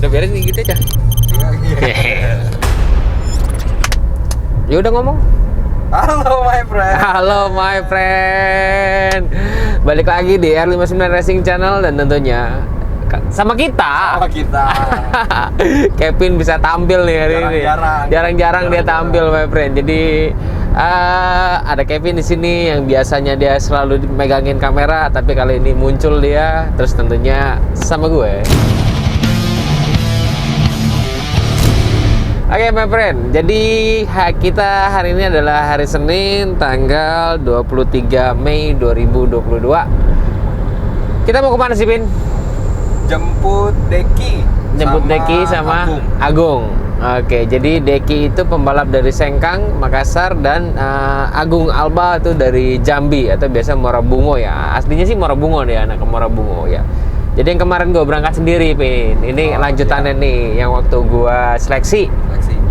Udah beres nih gitu aja. Ya udah ngomong. Halo my friend. Halo my friend. Balik lagi di R59 Racing Channel dan tentunya sama kita. Sama kita. Kevin bisa tampil nih hari ini. Jarang-jarang dia tampil my friend. Jadi ada Kevin di sini yang biasanya dia selalu megangin kamera, tapi kali ini muncul dia terus tentunya sama gue. Oke my friend, jadi kita hari ini adalah hari Senin tanggal 23 Mei 2022. Kita mau kemana sih, Pin? Jemput Deki. Jemput Deki sama Agung. Oke, jadi Deki itu pembalap dari Sengkang, Makassar, dan Agung Alba itu dari Jambi atau biasa Muara Bungo ya. Aslinya sih Muara Bungo dia, anak Muara Bungo ya. Jadi yang kemarin gue berangkat sendiri, Pin. Ini lanjutannya nih, yang waktu gue seleksi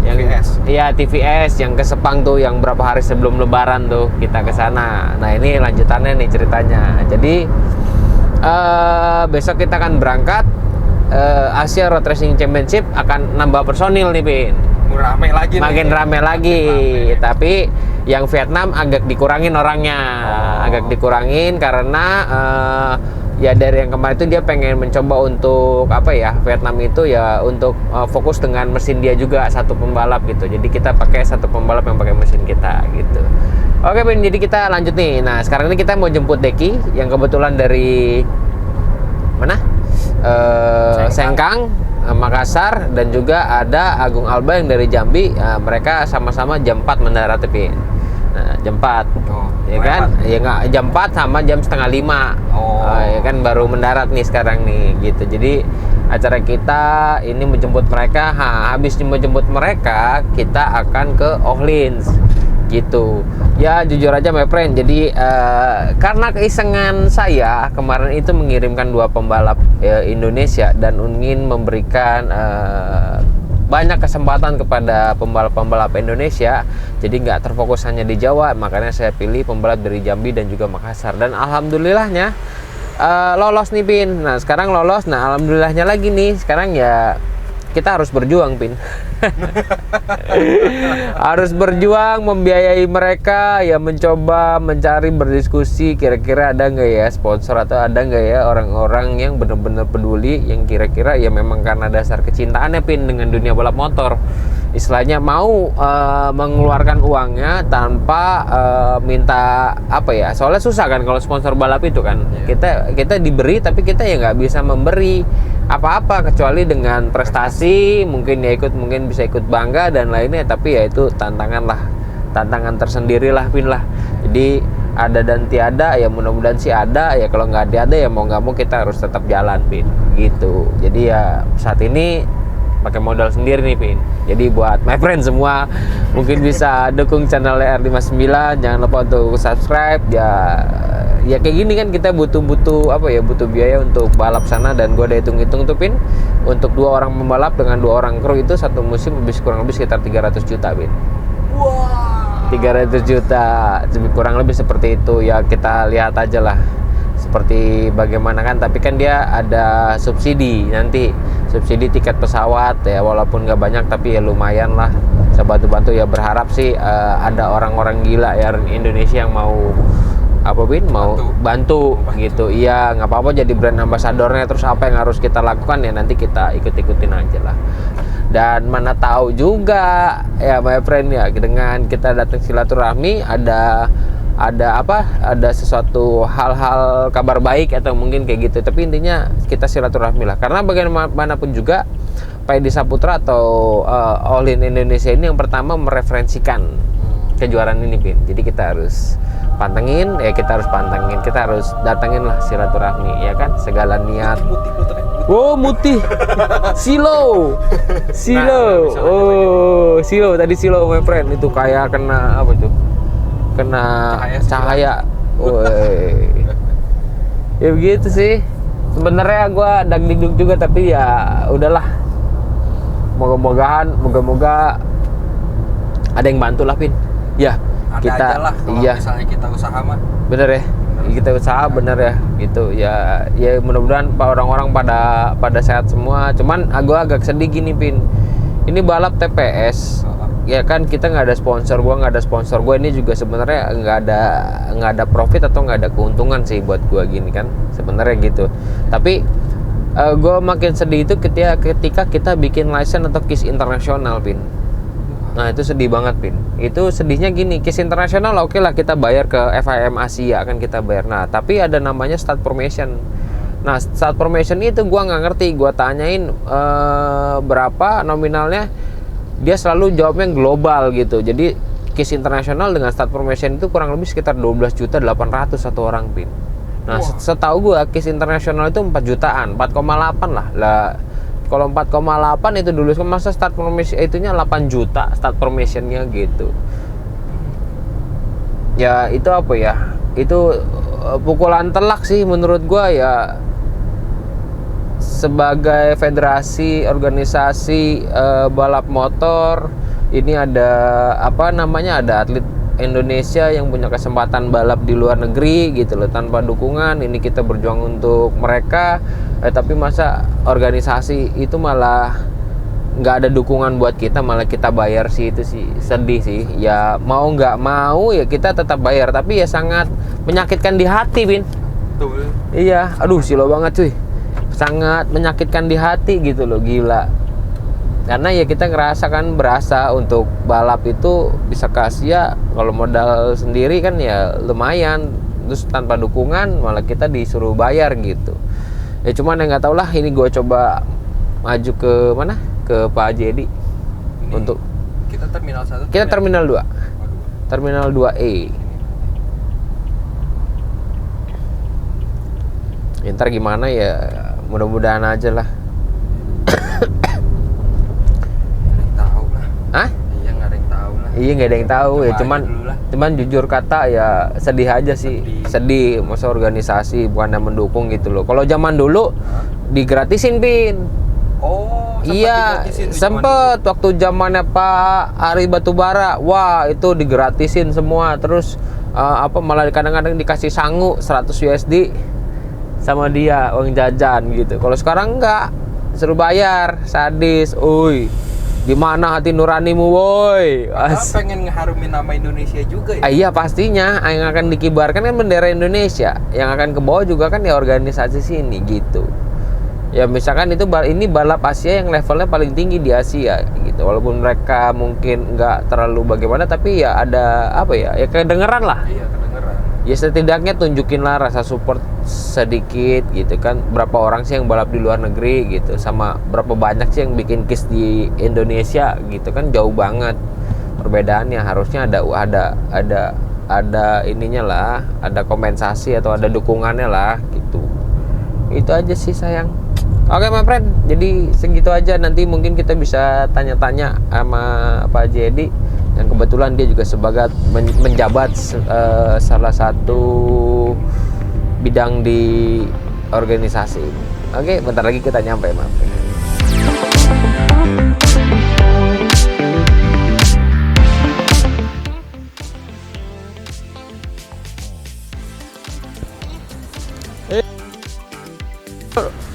yang TVS. Iya, TVS yang ke Sepang tuh, yang berapa hari sebelum Lebaran tuh kita ke sana. Nah ini lanjutannya nih ceritanya. Jadi besok kita akan berangkat Asia Road Racing Championship, akan nambah personil nih, Pin. Rame lagi. Makin nih. rame lagi. Tapi yang Vietnam agak dikurangin orangnya, agak dikurangin karena ya dari yang kemarin itu dia pengen mencoba untuk apa ya, Vietnam itu ya untuk fokus dengan mesin dia juga, satu pembalap gitu. Jadi kita pakai satu pembalap yang pakai mesin kita gitu. Oke Pin, jadi kita lanjut nih. Nah sekarang ini kita mau jemput Deki yang kebetulan dari mana? Sengkang, Makassar, dan juga ada Agung Alba yang dari Jambi. Mereka sama-sama jam 4 mendarat, Pin. Nah, jam 4. Ya kan? Ya enggak, jam 4 sama jam setengah 5. Ya kan baru mendarat nih sekarang nih gitu. Jadi acara kita ini menjemput mereka. Habis menjemput mereka, kita akan ke Orleans gitu. Ya jujur aja my friend, jadi karena keisengan saya kemarin itu mengirimkan 2 pembalap Indonesia dan ingin memberikan banyak kesempatan kepada pembalap-pembalap Indonesia, jadi nggak terfokus hanya di Jawa, makanya saya pilih pembalap dari Jambi dan juga Makassar. Dan alhamdulillahnya lolos nih, Pin. Nah sekarang lolos, nah alhamdulillahnya lagi nih sekarang ya kita harus berjuang, Pin. Harus berjuang membiayai mereka, ya mencoba mencari, berdiskusi kira-kira ada nggak ya sponsor atau ada nggak ya orang-orang yang benar-benar peduli, yang kira-kira ya memang karena dasar kecintaannya, Pin, dengan dunia balap motor, istilahnya mau mengeluarkan uangnya tanpa minta apa ya, soalnya susah kan kalau sponsor balap itu kan. Kita diberi tapi kita ya nggak bisa memberi apa-apa kecuali dengan prestasi, mungkin ya mungkin bisa ikut bangga dan lainnya, tapi ya itu tantangan tersendiri lah, Pin lah. Jadi ada dan tiada, ya mudah-mudahan sih ada, ya kalau nggak ada ya mau nggak mau kita harus tetap jalan, Pin, gitu. Jadi ya saat ini pakai modal sendiri nih, Pin. Jadi buat my friend semua mungkin bisa dukung channel R59, jangan lupa untuk subscribe ya kayak gini kan kita butuh apa ya, butuh biaya untuk balap sana, dan gue udah hitung-hitung tuh, Pin, untuk 2 orang pembalap dengan 2 orang kru itu satu musim kurang lebih sekitar 300 juta, Pin. Wah. 300 juta kurang lebih seperti itu ya, kita lihat aja lah seperti bagaimana kan. Tapi kan dia ada subsidi, nanti subsidi tiket pesawat ya, walaupun nggak banyak tapi ya lumayan lah, bisa bantu-bantu ya. Berharap sih ada orang-orang gila ya Indonesia yang mau apa, Pin, mau bantu gitu. Iya nggak apa-apa jadi brand ambasadornya. Terus apa yang harus kita lakukan ya nanti kita ikut-ikutin aja lah. Dan mana tahu juga ya my friend ya, dengan kita datang silaturahmi ada sesuatu hal-hal kabar baik atau mungkin kayak gitu. Tapi intinya kita silaturahmi lah, karena bagaimanapun juga Pak Edi Saputra atau All In Indonesia ini yang pertama mereferensikan kejuaraan ini, Pin. Jadi kita harus pantengin, kita harus datengin lah silaturahmi ya kan, segala niat. Oh mutih, silo. Oh silo tadi, silo my friend itu kayak kena apa tuh? Kena cahaya. Woi. Ya begitu sih. Sebenarnya gue dagdikduk juga, tapi ya udahlah. Moga-moga ada yang bantu lah, Pin. Ya, ada kita aja lah kalau misalnya kita usaha mah. Bener ya. kita usaha bener ya gitu ya. Ya mudah-mudahan orang-orang pada sehat semua. Cuman gue agak sedih gini Pin, ini balap TPS ya kan, kita nggak ada sponsor, gue nggak ada sponsor, gue ini juga sebenarnya nggak ada profit atau nggak ada keuntungan sih buat gue gini kan sebenarnya gitu. Tapi gue makin sedih itu ketika kita bikin license atau KIS internasional Pin. Nah itu sedih banget Pin. Itu sedihnya gini, KIS internasional oke lah kita bayar ke FIM Asia kan kita bayar. Nah tapi ada namanya start formation. Nah start formation itu gue nggak ngerti, gue tanyain berapa nominalnya, dia selalu jawabnya global gitu. Jadi KIS internasional dengan start formation itu kurang lebih sekitar 12.800.000 satu orang Pin. Nah setahu gue KIS internasional itu 4 jutaan, 4,8 lah. Kalau 4,8 itu dulu, masa start formation itunya 8 juta start formationnya gitu. Ya itu apa ya, itu pukulan telak sih menurut gua ya. Sebagai federasi organisasi balap motor, ini ada apa namanya, ada atlet Indonesia yang punya kesempatan balap di luar negeri gitu loh, tanpa dukungan. Ini kita berjuang untuk mereka, tapi masa organisasi itu malah nggak ada dukungan buat kita, malah kita bayar sih. Itu sih sedih sih ya. Mau nggak mau ya kita tetap bayar, tapi ya sangat menyakitkan di hati Bin. Betul. Iya, aduh silo banget cuy, sangat menyakitkan di hati gitu loh, gila. Karena ya kita berasa untuk balap itu bisa ke Asia, kalau modal sendiri kan ya lumayan, terus tanpa dukungan malah kita disuruh bayar gitu. Ya cuman ya nggak tau lah, ini gue coba maju ke mana, ke Pak Haji Edi untuk kita terminal 1. kita terminal 2. Terminal 2E. Ya, ntar gimana ya, mudah-mudahan aja lah. Tahu lah. Hah? Iya nggak ada yang tahu lah. Iya nggak ada yang tahu ya, Coba aja dulu lah. cuman jujur kata ya sedih aja sih, sedih. Masa organisasi bukan yang mendukung gitu loh. Kalau zaman dulu digratisin Pin. Oh, Iya, sempet waktu zamannya Pak Ari Batubara, wah itu digratisin semua. Terus apa malah kadang-kadang dikasih sangu 100 USD sama dia uang jajan gitu. Kalau sekarang enggak, suruh bayar, sadis. Uy, gimana hati nuranimu woi? Pengen ngeharumin nama Indonesia juga ya. Iya pastinya, yang akan dikibarkan kan bendera Indonesia, yang akan ke bawah juga kan ya organisasi sini gitu. Ya misalkan itu ini balap Asia yang levelnya paling tinggi di Asia gitu. Walaupun mereka mungkin nggak terlalu bagaimana, tapi ya ada apa ya, ya kedengeran lah. Iya, kedengeran. Ya setidaknya tunjukinlah rasa support sedikit gitu kan. Berapa orang sih yang balap di luar negeri gitu, sama berapa banyak sih yang bikin KIS di Indonesia gitu kan, jauh banget perbedaannya. Harusnya ada ininya lah, ada kompensasi atau ada dukungannya lah gitu. Itu aja sih sayang. Oke my friend, jadi segitu aja. Nanti mungkin kita bisa tanya-tanya sama Pak Haji Edi, yang kebetulan dia juga sebagai menjabat salah satu bidang di organisasi. Oke, bentar lagi kita nyampe my friend.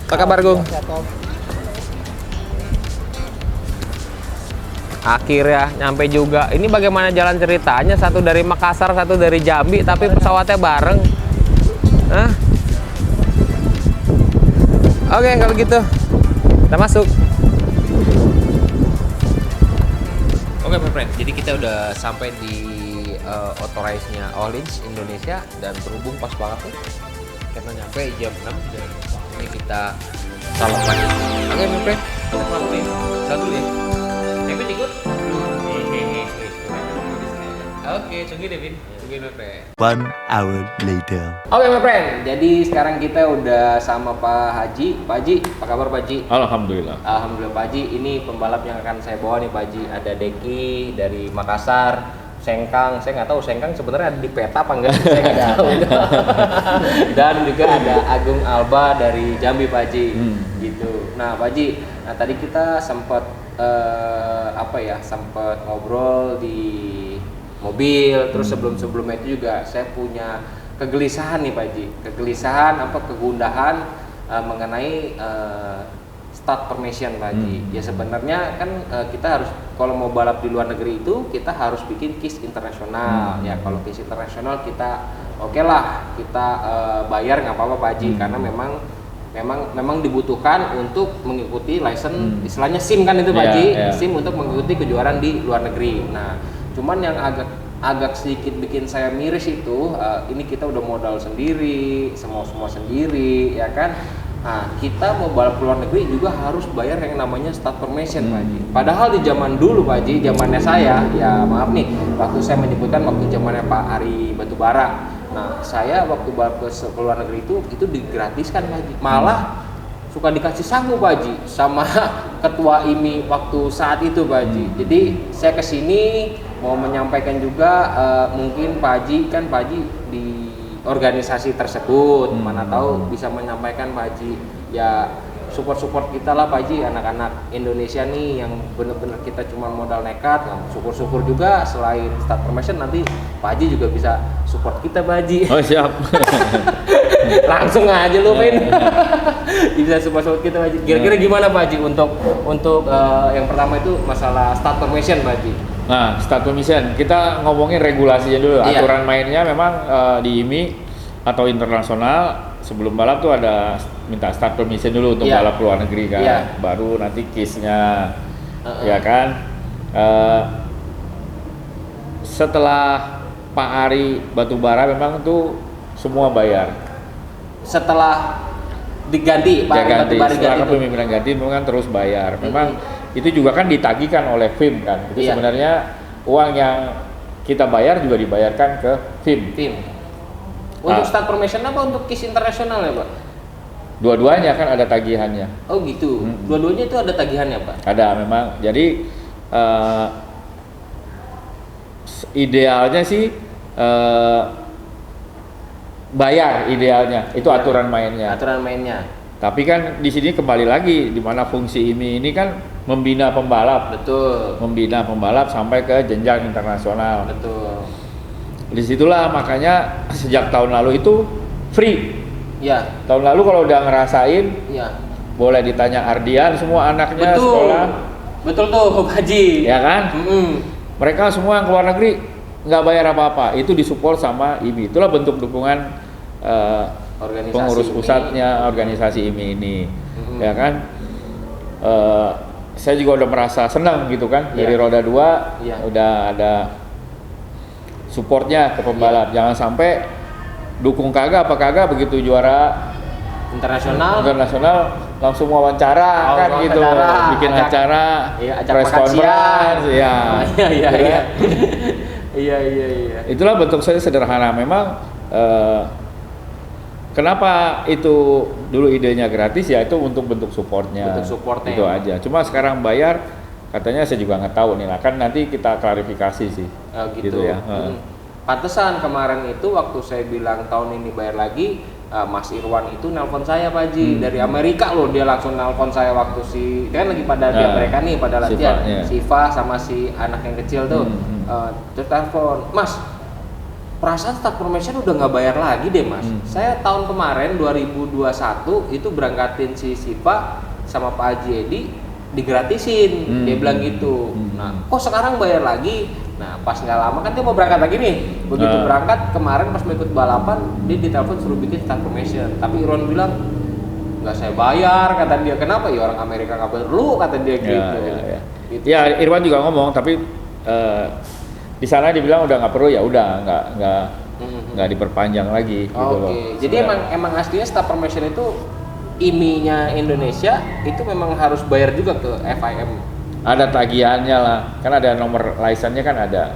Apa kabar Gung? Akhirnya nyampe juga. Ini bagaimana jalan ceritanya? Satu dari Makassar, satu dari Jambi, tapi pesawatnya bareng. Hah? Oke, kalau gitu kita masuk. Oke, my friend. Jadi kita udah sampai di authorize-nya Orange Indonesia, dan berhubung pas banget tuh karena nyampe jam 6 dan ini kita salam lagi. Oke, my friend. Kita salam nih. Satu ya. Kevin ikut? Oke, tunggu deh, Vin. Tungguin, my friend. 1 hour later. Oke, my friend. Jadi sekarang kita udah sama Pak Haji. Pak Haji, apa kabar Pak Haji? Alhamdulillah. Alhamdulillah Pak Haji. Ini pembalap yang akan saya bawa nih Pak Haji. Ada Deki dari Makassar, Sengkang. Saya nggak tahu Sengkang sebenarnya ada di peta apa enggak? Saya nggak tahu. Dan juga ada Agung Alba dari Jambi Pak Haji. Gitu. Nah Pak Haji, nah tadi kita sempat sempat ngobrol di mobil. Terus sebelumnya itu juga saya punya kegelisahan nih Pak Haji, kegundahan mengenai start permission Pak Haji. Ya sebenarnya kan kita harus kalau mau balap di luar negeri itu kita harus bikin KIS internasional. Ya kalau KIS internasional kita oke lah kita bayar nggak apa-apa Pak Haji karena memang dibutuhkan untuk mengikuti license istilahnya SIM kan itu Pak Haji, SIM untuk mengikuti kejuaraan di luar negeri. Nah cuman yang agak sedikit bikin saya miris itu ini kita udah modal sendiri, semua sendiri ya kan. Nah, kita mau balap ke luar negeri juga harus bayar yang namanya start permission Pak Haji. Padahal di zaman dulu Pak Haji, zamannya saya, ya maaf nih, waktu saya menyebutkan waktu zamannya Pak Ari Batubara. Nah, saya waktu balap ke luar negeri itu digratiskan Pak Haji. Malah suka dikasih sangu Pak Haji sama ketua IMI waktu saat itu Pak Haji. Jadi saya kesini mau menyampaikan juga mungkin Pak Haji di organisasi tersebut, mana tahu bisa menyampaikan Pak Haji ya support kita lah Pak Haji, anak-anak Indonesia nih yang benar-benar kita cuma modal nekat. Nah, syukur juga selain start permission nanti Pak Haji juga bisa support kita Pak Haji. Oh siap. Langsung aja lu Vin. Bisa support kita Pak Haji. Kira-kira gimana Pak Haji untuk yang pertama itu masalah start permission Pak Haji? Nah, start permission, kita ngomongin regulasinya dulu. Aturan mainnya memang di IMI atau internasional sebelum balap tuh ada minta start permission dulu untuk balap ke luar negeri kan. Baru nanti KIS-nya, ya kan. Setelah Pak Ari Batubara memang tuh semua bayar. Setelah diganti Pak Ari Batubara setelah kepemimpinan ganti memang terus bayar. Memang itu juga kan ditagihkan oleh FIM kan. Itu sebenarnya uang yang kita bayar juga dibayarkan ke FIM. Untuk start permission apa untuk KIS internasional ya Pak? Dua-duanya kan ada tagihannya. Oh gitu. Dua-duanya itu ada tagihannya Pak? Ada memang. Jadi idealnya sih bayar idealnya. Itu aturan mainnya. Tapi kan di sini kembali lagi di mana fungsi IMI ini kan membina pembalap. Betul. Membina pembalap sampai ke jenjang internasional. Betul. Disitulah makanya sejak tahun lalu itu free. Ya. Tahun lalu kalau udah ngerasain, boleh ditanya Ardian semua anaknya sekolah. Betul tuh Pak Haji. Ya kan? Mereka semua yang keluar negeri nggak bayar apa-apa. Itu disupport sama IMI. Itulah bentuk dukungan pengurus pusatnya organisasi IMI ini. Ya kan? Saya juga udah merasa senang gitu kan dari roda 2 udah ada supportnya ke pembalap. Jangan sampai dukung kagak begitu juara internasional langsung wawancara kan gitu, bikin acara press conference iya. Itulah bentuk saya sederhana memang. Kenapa itu dulu idenya gratis ya itu untuk bentuk supportnya itu aja. Cuma sekarang bayar katanya saya juga nggak tahu nih lah kan nanti kita klarifikasi sih. Gitu ya. Pantesan kemarin itu waktu saya bilang tahun ini bayar lagi, Mas Irwan itu nelpon saya Pak Haji dari Amerika loh, dia langsung nelpon saya waktu kan lagi pada dia mereka nih pada latihan, Siva sama si anak yang kecil tuh, terus telepon, Mas, perasaan start permission udah nggak bayar lagi deh Mas. Saya tahun kemarin 2021 itu berangkatin si Siva sama Pak Haji Edi digratisin, dia bilang gitu. Nah, kok sekarang bayar lagi? Nah, pas nggak lama kan dia mau berangkat lagi nih. Begitu berangkat kemarin pas mau ikut balapan, dia ditelepon suruh bikin start permission. Tapi Irwan bilang nggak saya bayar, kata dia. Kenapa? Ya orang Amerika nggak perlu, kata dia gitu. Gitu. Ya Irwan juga ngomong, tapi di sana dibilang udah nggak perlu, ya udah nggak diperpanjang lagi. Gitu loh. Jadi emang aslinya start permission itu IMI-nya Indonesia itu memang harus bayar juga ke FIM. Ada tagihannya lah, kan ada nomor license-nya kan ada.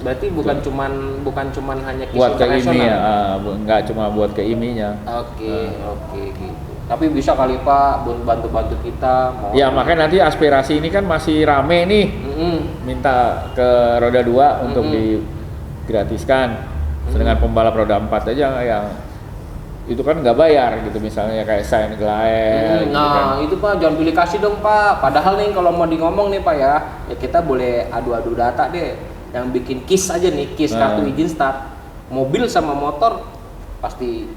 Berarti bukan cuman hanya buat ke IMI ya, nggak cuma buat ke IMI-nya. Oke gitu. Tapi bisa kali Pak bantu kita. Ya makanya nanti aspirasi ini kan masih rame nih, minta ke roda 2 untuk digratiskan. Sedangkan pembalap roda 4 aja yang itu kan nggak bayar gitu, misalnya kayak Sain Glael gitu kan. Itu Pak jangan pilih kasih dong Pak, padahal nih kalau mau ngomong nih Pak ya kita boleh adu data deh, yang bikin KIS aja nih, KIS kartu izin start mobil sama motor pasti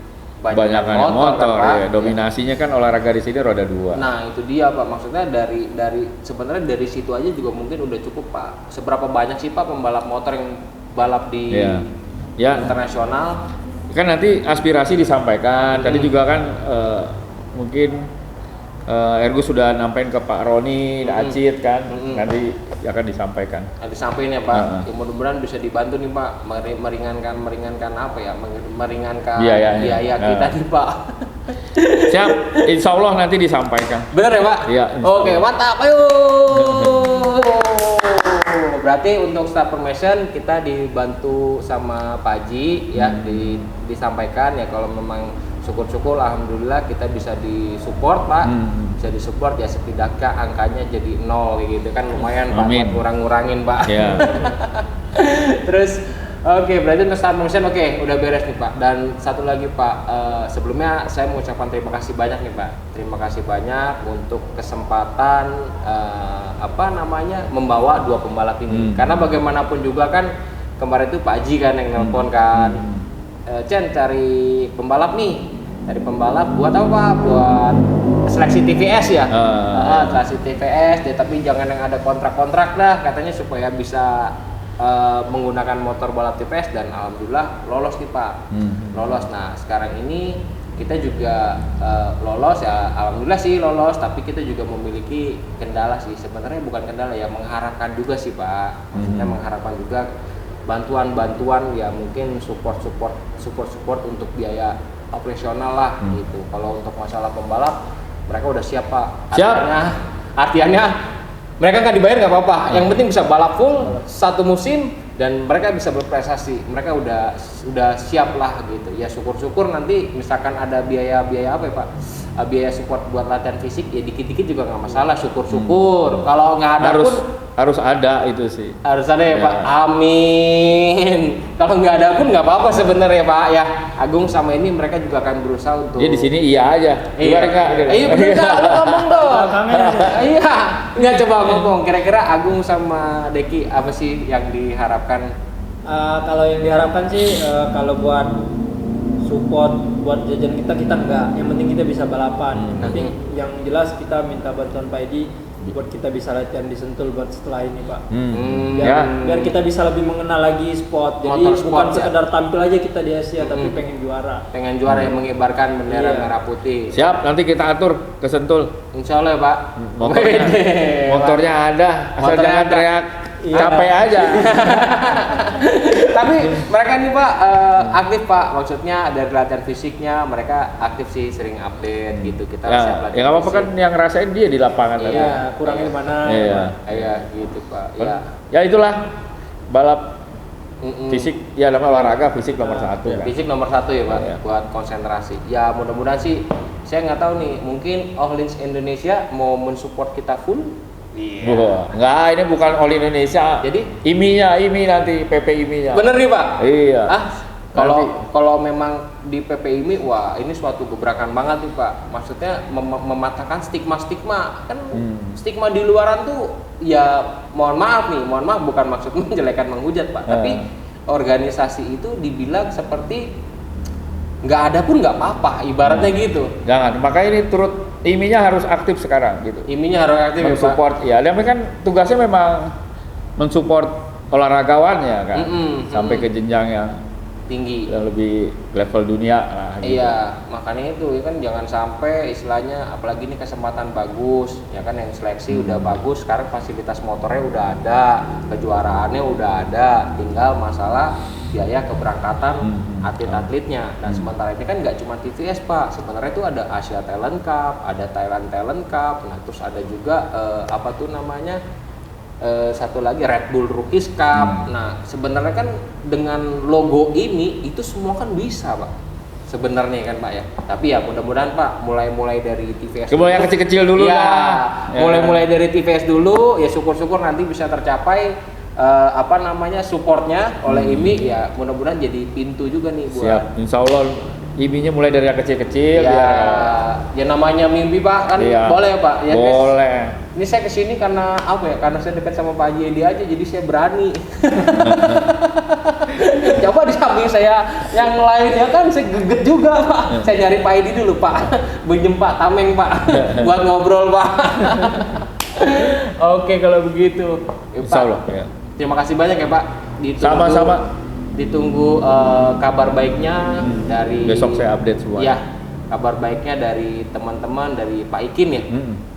banyak banyak motor, kan, Pak? ya. Dominasinya kan olahraga di sini roda 2. Nah itu dia Pak, maksudnya dari sebenarnya dari situ aja juga mungkin udah cukup Pak. Seberapa banyak sih Pak pembalap motor yang balap di Ya. internasional? Kan nanti aspirasi disampaikan. Tadi juga kan mungkin Ergo sudah nyampein ke Pak Roni, Acit kan, nanti akan disampaikan. Nanti sampaikan ya Pak. Ya, mudah-mudahan bisa dibantu nih Pak, meringankan apa ya, meringankan biaya kita nih Pak. Siap, insya Allah nanti disampaikan. Bener ya Pak? Iya. Oke, mantap, ayo. Berarti untuk Star Formation kita dibantu sama Pak Haji ya, disampaikan ya kalau memang syukur-syukur alhamdulillah kita bisa disupport Pak. Bisa disupport ya, setidaknya angkanya jadi 0 gitu kan, lumayan Pak buat ngurang-ngurangin Pak. Yeah. Terus oke, berarti untuk Star Formation udah beres nih Pak. Dan satu lagi Pak, sebelumnya saya mengucapkan terima kasih banyak nih Pak. Terima kasih banyak untuk kesempatan membawa 2 pembalap ini. Karena bagaimanapun juga kan kemarin itu Pak Haji kan yang nelpon kan. Chen cari pembalap nih, cari pembalap buat apa? Buat seleksi TVS ya. Seleksi TVS, tapi jangan yang ada kontrak-kontrak dah katanya, supaya bisa menggunakan motor balap TVS. Dan alhamdulillah lolos nih Pak. Lolos. Nah sekarang ini kita juga lolos ya, alhamdulillah sih lolos, tapi kita juga memiliki kendala sih, sebenarnya bukan kendala ya, mengharapkan juga sih Pak. Maksudnya mengharapkan juga bantuan ya, mungkin support untuk biaya operasional lah gitu. Kalau untuk masalah pembalap mereka udah siap Pak. Artinya mereka nggak dibayar nggak apa-apa, yang penting bisa balap full 1 musim dan mereka bisa berprestasi. Mereka udah siap lah gitu ya. Syukur-syukur nanti misalkan ada biaya apa ya Pak, biaya support buat latihan fisik ya, dikit-dikit juga nggak masalah. Syukur-syukur. Kalau nggak ada harus ada itu sih. Harus ada ya Pak. Amin. Kalau nggak ada pun nggak apa-apa sebenarnya Pak ya. Agung sama ini mereka juga akan berusaha untuk. Dia di sini iya aja. Luar enggak? Iya benar, ngomong dong. Iya. Nggak, coba ngomong. Kira-kira Agung sama Deki apa sih yang diharapkan? Kalau yang diharapkan sih kalau buat support buat jajan kita enggak. Yang penting kita bisa balapan. Nanti yang jelas kita minta bantuan Pak Edi buat kita bisa latihan di Sentul buat setelah ini Pak. Biar kita bisa lebih mengenal lagi sport. Jadi bukan sekedar tampil aja kita di Asia, tapi pengen juara. Pengen juara yang mengibarkan bendera merah putih. Siap, nanti kita atur ke Sentul. Insya Allah ya Pak. Motornya ada, asal jangan teriak capek aja. Tapi mereka nih Pak aktif Pak, maksudnya dari latihan fisiknya mereka aktif sih, sering update gitu. Kita siap latihan. Ya nggak apa-apa kan, yang ngerasain dia di lapangan tadi. Iya, kurangnya mana? Iya gitu Pak. Ya itulah balap fisik ya, namanya olahraga fisik nomor 1 kan. Fisik nomor 1 ya Pak, buat konsentrasi. Ya mudah-mudahan sih, saya nggak tahu nih, mungkin All Links Indonesia mau mensupport kita full. Enggak, ini bukan All Indonesia. Jadi IMI nanti PP IMI-nya. Bener nih Pak? Iya. Kalau memang di PP IMI, wah ini suatu gebrakan banget nih Pak. Maksudnya mematahkan stigma kan. Stigma di luaran tuh ya, mohon maaf bukan maksud menjelekan, menghujat Pak, tapi organisasi itu dibilang seperti nggak ada pun nggak apa-apa, ibaratnya gitu. Jangan, makanya ini turut IMI-nya harus aktif sekarang gitu. IMI-nya harus aktif mensupport ya, dia kan tugasnya memang mensupport olahragawannya kan, sampai ke jenjang yang tinggi, yang lebih level dunia lah gitu. Iya, makanya itu ya kan, jangan sampai istilahnya, apalagi ini kesempatan bagus ya kan, yang seleksi udah bagus, sekarang fasilitas motornya udah ada, kejuaraannya udah ada, tinggal masalah biaya keberangkatan atlet-atletnya. Dan sementara ini kan nggak cuma TVS Pak, sebenarnya itu ada Asia Talent Cup, ada Thailand Talent Cup, nah terus ada juga satu lagi Red Bull Rookies Cup. Nah sebenarnya kan dengan logo ini itu semua kan bisa Pak, sebenarnya kan Pak ya. Tapi ya mudah-mudahan Pak, mulai dari TVS yang kecil-kecil dulu lah. Mulai dari TVS dulu ya, syukur-syukur nanti bisa tercapai supportnya oleh IMI ya. Mudah-mudahan jadi pintu juga nih buat. Siap, insya Allah IMI-nya mulai dari yang kecil-kecil ya namanya mimpi Pak kan. Boleh Pak ya. Boleh. Ini saya kesini karena apa ya? Karena saya dekat sama Pak Haji Edi aja, jadi saya berani. coba di samping saya yang lainnya kan saya geget juga Pak. Saya nyari Pak Edi dulu Pak. Pinjem Pak Tameng Pak. Buat ngobrol Pak. Oke kalau begitu. Ya, Pak. Insya Allah. Ya. Terima kasih banyak ya Pak. Sama-sama. Ditunggu kabar baiknya dari Besok saya update semua. Ya, kabar baiknya dari teman-teman dari Pak Ikin ya.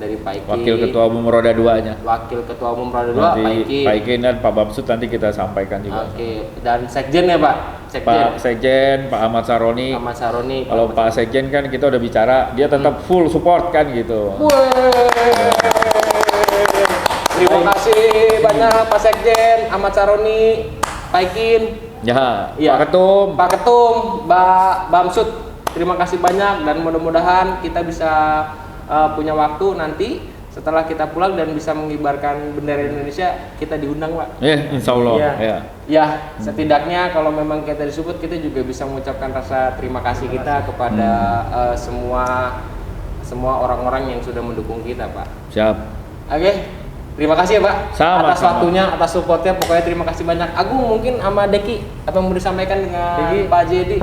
Dari Pak Ikin. Wakil Ketua Umum Roda 2-nya. Wakil Ketua Umum Roda 2 Nanti Pak Ikin. Pak Ikin dan Pak Bamsud nanti kita sampaikan juga. Oke, dan Sekjen ya Pak. Pak Sekjen, Pak Ahmad Saroni. Ahmad Saroni. Kalau Pak Sekjen kan kita udah bicara, dia tetap full support kan gitu. Terima kasih banyak Pak Sekjen, Ahmad Saroni, Pak Ikin. Ya, Iya. Pak Ketum. Pak Ketum, Mbak Bamsud. Terima kasih banyak dan mudah-mudahan kita bisa punya waktu nanti setelah kita pulang dan bisa mengibarkan bendera Indonesia, kita diundang Pak. Insya Allah. Iya. Ya. Ya, setidaknya kalau memang kita disebut, kita juga bisa mengucapkan rasa terima kasih kita kepada semua orang-orang yang sudah mendukung kita Pak. Siap. Oke, terima kasih ya Pak Sama-sama. atas waktunya, atas supportnya. Pokoknya terima kasih banyak. Agung mungkin sama Deki apa yang mau disampaikan dengan Deki. Pak Jadi?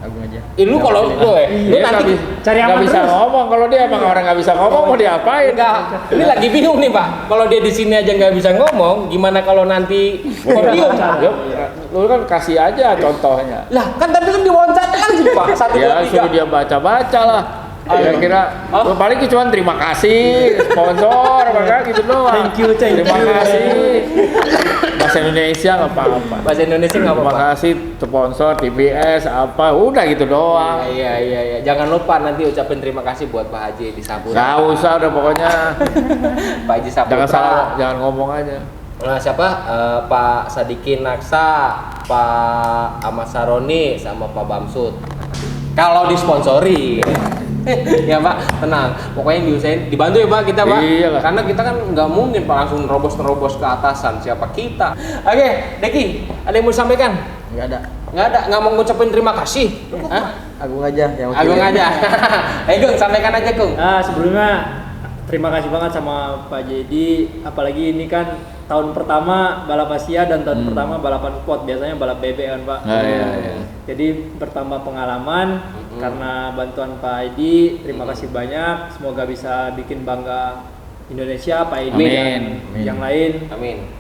Agung aja. Lu kalau lu Dia nanti cari nggak aman bisa terus. ngomong. Kalau dia emang orang nggak bisa ngomong mau diapain? enggak. Ini lagi bingung nih Pak. Kalau dia di sini aja nggak bisa ngomong, gimana kalau nanti podium? Lu kan kasih aja contohnya. Lah, kan tadi kan diwawancara kan sih Pak. 1 Ya 2 suruh 3. dia baca-baca lah. Kira-kira lu paling cuma terima kasih sponsor maka gitu doang. Thank you. Terima kasih. Bahasa Indonesia nggak apa-apa. Bahasa Indonesia nggak Terima apa-apa. kasih sponsor TBS apa udah gitu doang. Iya. Jangan lupa nanti ucapin terima kasih buat Pak Haji di Saputra. Gak usah udah pokoknya. Pak Haji Saputra. Jangan salah, jangan ngomong aja. Nah, siapa? Pak Sadikin Naksa, Pak Ahmad Saroni, sama Pak Bamsud. Kalau disponsori. Ya Pak, tenang. Pokoknya diusahain, dibantu ya Pak kita Pak. Iya, Pak. Karena kita kan nggak mungkin Pak langsung nerobos ke atasan siapa kita. Oke, Deki, ada yang mau disampaikan? Enggak ada. Nggak mau ngucapin terima kasih. Hah? Agung aja yang Agung aja. Ayo Gung, sampaikan aja Gung. Sebelumnya terima kasih banget sama Pak Jadi, apalagi ini kan tahun pertama balap Asia dan tahun pertama balapan sport, biasanya balap bebek kan Pak. Iya. Jadi bertambah pengalaman karena bantuan Pak Edi, terima kasih banyak. Semoga bisa bikin bangga Indonesia, Pak Edi dan Amin. yang lain. Amin.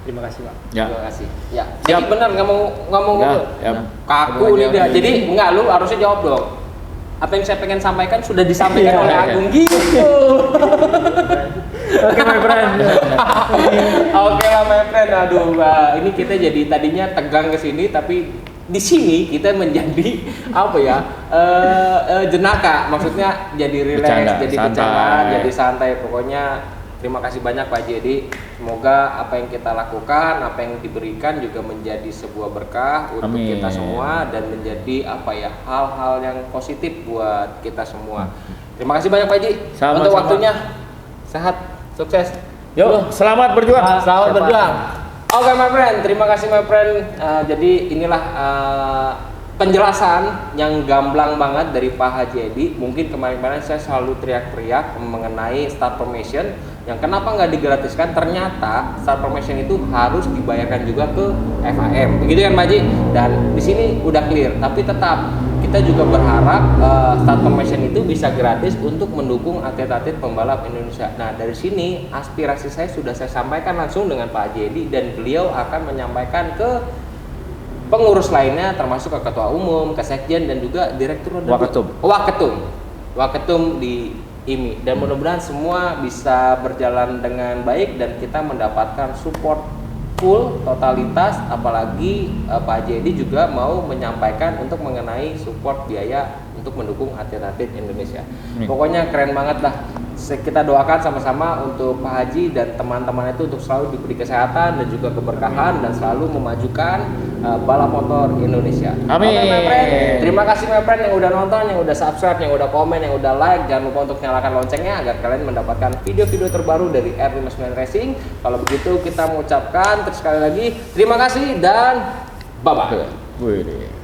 Terima kasih Pak. Ya. Terima kasih. Ya. Siap. Jadi benar nggak mau Ya, ya. kaku nih dia. Jadi enggak, lu harusnya jawab dong. Apa yang saya pengen sampaikan sudah disampaikan Iya. oleh Agung gitu. Oke, my friend. Oke lah my friend. Aduh, ini kita jadi tadinya tegang ke sini tapi di sini kita menjadi apa ya? Jenaka. Maksudnya jadi Bercanda, relax, jadi santai. bercanda, jadi santai. Pokoknya terima kasih banyak Pak Jadi. Semoga apa yang kita lakukan, apa yang diberikan juga menjadi sebuah berkah untuk Amin. kita semua dan menjadi apa ya, hal-hal yang positif buat kita semua. Terima kasih banyak Pak Haji Sama-sama. untuk waktunya. Sehat, sukses. Yuk, selamat berjuang. Selamat berjuang. Oke my friend, terima kasih my friend. Jadi inilah penjelasan yang gamblang banget dari Pak Haji Edi. Mungkin kemarin-kemarin saya selalu teriak-teriak mengenai start formation yang kenapa nggak digratiskan. Ternyata start formation itu harus dibayarkan juga ke FAM, begitu kan Pak Haji? Dan di sini udah clear. Tapi tetap kita juga berharap start formation itu bisa gratis untuk mendukung atlet-atlet pembalap Indonesia. Nah dari sini aspirasi saya sudah saya sampaikan langsung dengan Pak Haji Edi dan beliau akan menyampaikan ke pengurus lainnya termasuk ke ketua umum, ke sekjen dan juga direktur Waketum di IMI. Dan mudah-mudahan semua bisa berjalan dengan baik dan kita mendapatkan support full totalitas, apalagi Pak Haji Edi juga mau menyampaikan untuk mengenai support biaya untuk mendukung atlet-atlet Indonesia. Pokoknya keren banget lah. Kita doakan sama-sama untuk Pak Haji dan teman-teman itu untuk selalu diberi kesehatan dan juga keberkahan dan selalu memajukan balap motor Indonesia. Amin. Oke, my friend. Terima kasih my friend yang udah nonton, yang udah subscribe, yang udah komen, yang udah like. Jangan lupa untuk nyalakan loncengnya agar kalian mendapatkan video-video terbaru dari R59 Racing. Kalau begitu kita mengucapkan sekali lagi terima kasih dan bye-bye. Wih.